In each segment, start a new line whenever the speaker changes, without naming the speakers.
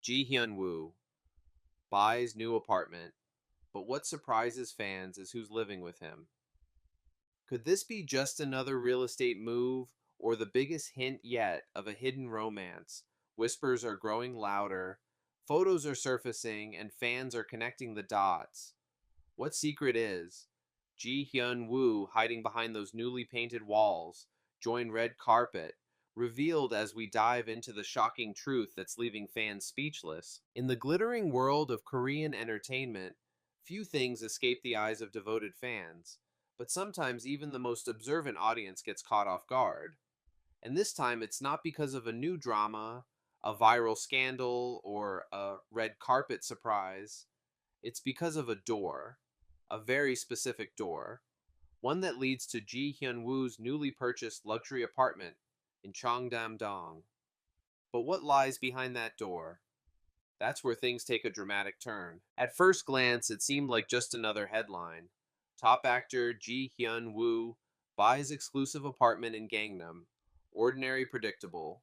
Hyun Woo buys new apartment, but what surprises fans is who's living with him. Could this be just another real estate move, or the biggest hint yet of a hidden romance? Whispers are growing louder, photos are surfacing, and fans are connecting the dots. What secret is Ji Hyun Woo hiding behind those newly painted walls, join red carpet, revealed as we dive into the shocking truth that's leaving fans speechless. In the glittering world of Korean entertainment, few things escape the eyes of devoted fans, but sometimes even the most observant audience gets caught off guard. And this time it's not because of a new drama, a viral scandal, or a red carpet surprise. It's because of a door, a very specific door, one that leads to Ji Hyun Woo's newly purchased luxury apartment in Cheongdam-dong. But what lies behind that door? That's where things take a dramatic turn. At first glance, it seemed like just another headline. Top actor Ji Hyun Woo buys exclusive apartment in Gangnam. Ordinary, predictable.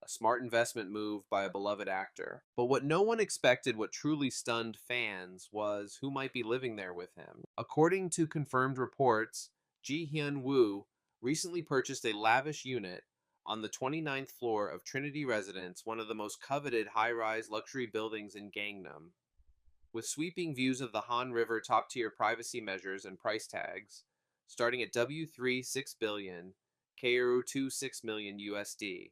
A smart investment move by a beloved actor. But what no one expected, what truly stunned fans, was who might be living there with him. According to confirmed reports, Ji Hyun Woo recently purchased a lavish unit on the 29th floor of Trinity Residence, one of the most coveted high-rise luxury buildings in Gangnam. With sweeping views of the Han River, top-tier privacy measures and price tags, starting at W3 6 billion, KRU 6 million USD.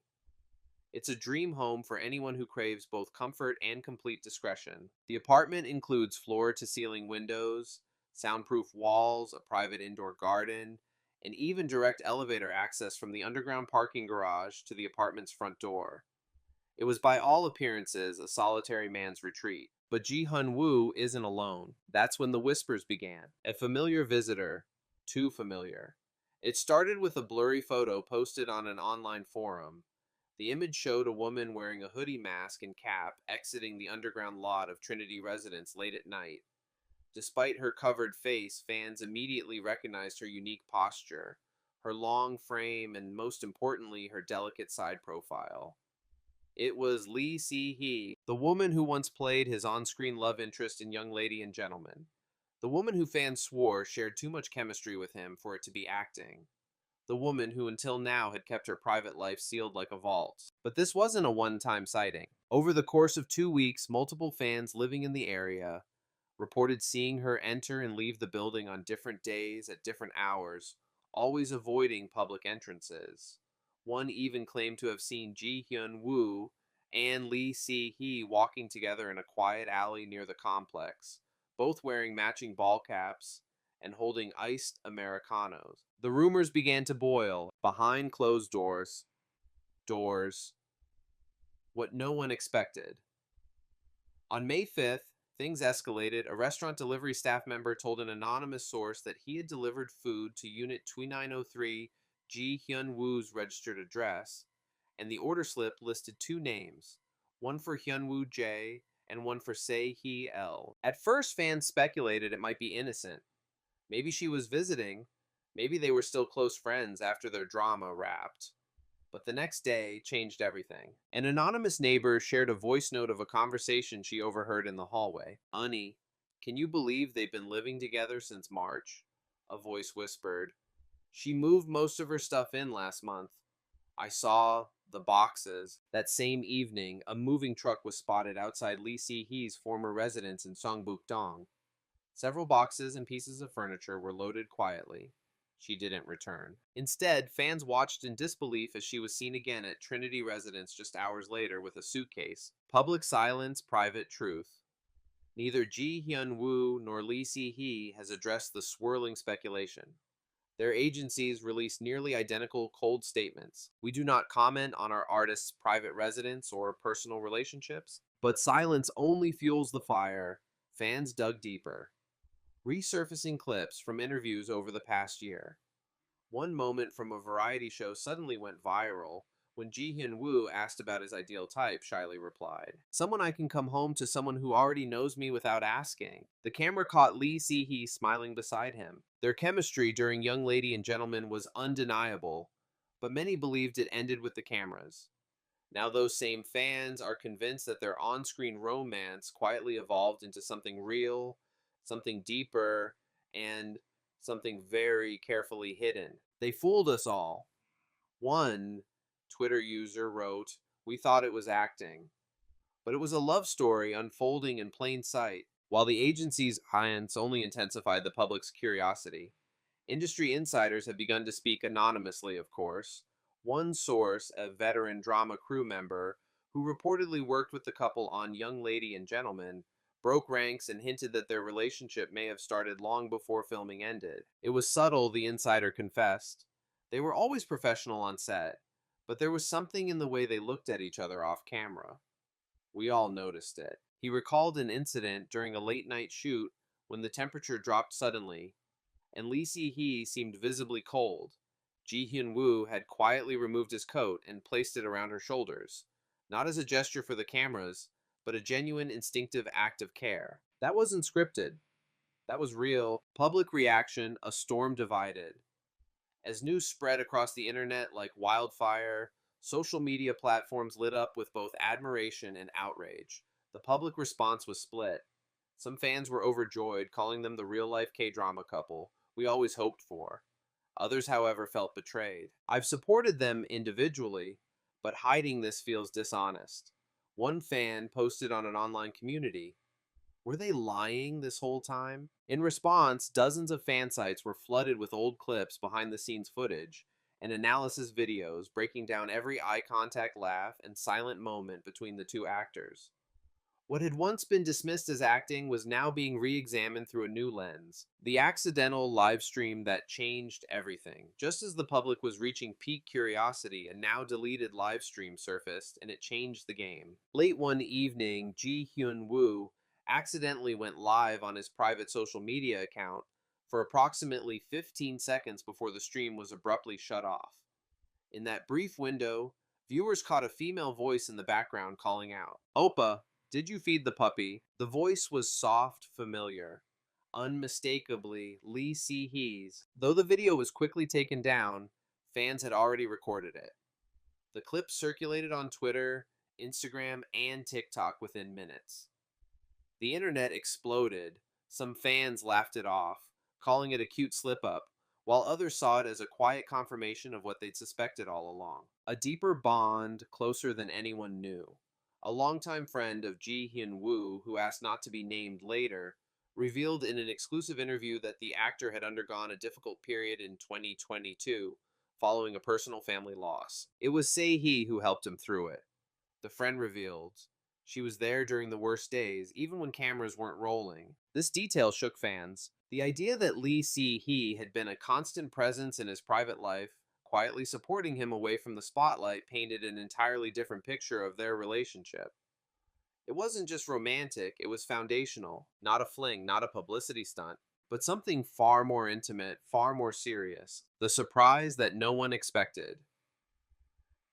It's a dream home for anyone who craves both comfort and complete discretion. The apartment includes floor-to-ceiling windows, soundproof walls, a private indoor garden, and even direct elevator access from the underground parking garage to the apartment's front door. It was by all appearances a solitary man's retreat. But Ji Hun Woo isn't alone. That's when the whispers began. A familiar visitor. Too familiar. It started with a blurry photo posted on an online forum. The image showed a woman wearing a hoodie mask and cap exiting the underground lot of Trinity Residence late at night. Despite her covered face, fans immediately recognized her unique posture, her long frame, and most importantly, her delicate side profile. It was Lee Si-hee, the woman who once played his on-screen love interest in Young Lady and Gentleman. The woman who fans swore shared too much chemistry with him for it to be acting. The woman who until now had kept her private life sealed like a vault. But this wasn't a one-time sighting. Over the course of 2 weeks, multiple fans living in the area reported seeing her enter and leave the building on different days at different hours, always avoiding public entrances. One even claimed to have seen Ji Hyun Woo and Lee Si-hee walking together in a quiet alley near the complex, both wearing matching ball caps and holding iced Americanos. The rumors began to boil behind closed doors, what no one expected. On May 5th, things escalated. A restaurant delivery staff member told an anonymous source that he had delivered food to Unit 2903 Ji Hyun Woo's registered address, and the order slip listed two names, one for Hyun Woo J and one for Se Hee L. At first, fans speculated it might be innocent. Maybe she was visiting. Maybe they were still close friends after their drama wrapped. But the next day changed everything. An anonymous neighbor shared a voice note of a conversation she overheard in the hallway. "Honey, can you believe they've been living together since March?" A voice whispered. "She moved most of her stuff in last month. I saw the boxes." That same evening, a moving truck was spotted outside Lee Si-hee's former residence in Songbuk-dong. Several boxes and pieces of furniture were loaded quietly. She didn't return. Instead, fans watched in disbelief as she was seen again at Trinity Residence just hours later with a suitcase. Public silence, private truth. Neither Ji Hyun Woo nor Lee Si-hee has addressed the swirling speculation. Their agencies released nearly identical cold statements. "We do not comment on our artists' private residence or personal relationships." But silence only fuels the fire. Fans dug deeper, resurfacing clips from interviews over the past year. One moment from a variety show suddenly went viral. When Ji Hyun Woo asked about his ideal type, shyly replied, "Someone I can come home to, someone who already knows me without asking." The camera caught Lee Si-hee smiling beside him. Their chemistry during Young Lady and Gentleman was undeniable, but many believed it ended with the cameras. Now, those same fans are convinced that their on screen romance quietly evolved into something real, something deeper, and something very carefully hidden. They fooled us all. One Twitter user wrote, "We thought it was acting, but it was a love story unfolding in plain sight." While the agency's hints only intensified the public's curiosity, industry insiders have begun to speak anonymously, of course. One source, a veteran drama crew member who reportedly worked with the couple on Young Lady and Gentleman, broke ranks and hinted that their relationship may have started long before filming ended. It was subtle, the insider confessed. They were always professional on set, but there was something in the way they looked at each other off camera. We all noticed it. He recalled an incident during a late night shoot when the temperature dropped suddenly and Lee Si-hee seemed visibly cold. Ji Hyun-woo had quietly removed his coat and placed it around her shoulders, not as a gesture for the cameras, but a genuine instinctive act of care. That wasn't scripted. That was real. Public reaction, a storm divided. As news spread across the internet like wildfire, social media platforms lit up with both admiration and outrage. The public response was split. Some fans were overjoyed, calling them the real life K drama couple we always hoped for. Others, however, felt betrayed. I've supported them individually, but hiding this feels dishonest. One fan posted on an online community, "Were they lying this whole time?" In response, dozens of fan sites were flooded with old clips, behind the scenes footage, and analysis videos breaking down every eye contact, laugh, and silent moment between the two actors. What had once been dismissed as acting was now being re examined through a new lens. The accidental live stream that changed everything. Just as the public was reaching peak curiosity, a now deleted live stream surfaced, and it changed the game. Late one evening, Ji Hyun Woo accidentally went live on his private social media account for approximately 15 seconds before the stream was abruptly shut off. In that brief window, viewers caught a female voice in the background calling out, "Oppa, did you feed the puppy?" The voice was soft, familiar, unmistakably Lee Si-hee's. Though the video was quickly taken down, fans had already recorded it. The clip circulated on Twitter, Instagram, and TikTok within minutes. The internet exploded. Some fans laughed it off, calling it a cute slip up, while others saw it as a quiet confirmation of what they'd suspected all along. A deeper bond, closer than anyone knew. A longtime friend of Ji Hyun Woo, who asked not to be named later, revealed in an exclusive interview that the actor had undergone a difficult period in 2022 following a personal family loss. It was Se-hee who helped him through it. The friend revealed she was there during the worst days, even when cameras weren't rolling. This detail shook fans. The idea that Lee Si-hee had been a constant presence in his private life, quietly supporting him away from the spotlight, painted an entirely different picture of their relationship. It wasn't just romantic, it was foundational. Not a fling, not a publicity stunt, but something far more intimate, far more serious. The surprise that no one expected.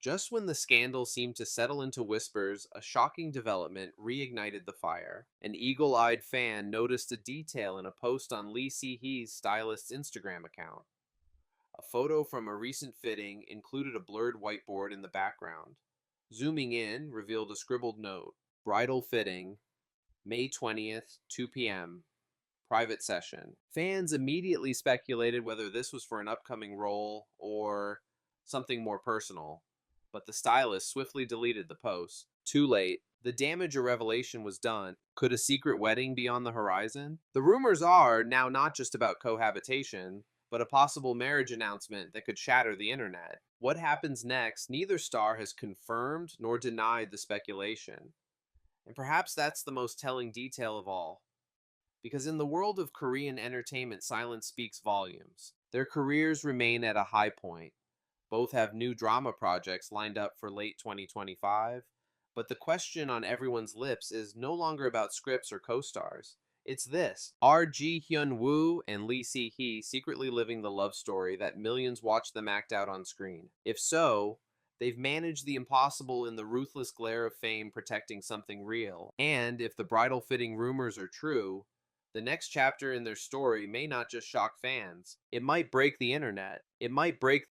Just when the scandal seemed to settle into whispers, a shocking development reignited the fire. An eagle-eyed fan noticed a detail in a post on Lee Si-hee's stylist's Instagram account. A photo from a recent fitting included a blurred whiteboard in the background. Zooming in revealed a scribbled note. "Bridal fitting, May 20th, 2 p.m. Private session." Fans immediately speculated whether this was for an upcoming role or something more personal, but the stylist swiftly deleted the post. Too late. The damage or revelation was done. Could a secret wedding be on the horizon? The rumors are now not just about cohabitation, but a possible marriage announcement that could shatter the internet. What happens next, neither star has confirmed nor denied the speculation. And perhaps that's the most telling detail of all. Because in the world of Korean entertainment, silence speaks volumes. Their careers remain at a high point. Both have new drama projects lined up for late 2025, but the question on everyone's lips is no longer about scripts or co-stars. It's this: are Ji Hyun Woo and Lee Si-hee secretly living the love story that millions watch them act out on screen? If so, they've managed the impossible in the ruthless glare of fame, protecting something real. And if the bridal fitting rumors are true, the next chapter in their story may not just shock fans, it might break the internet. It might break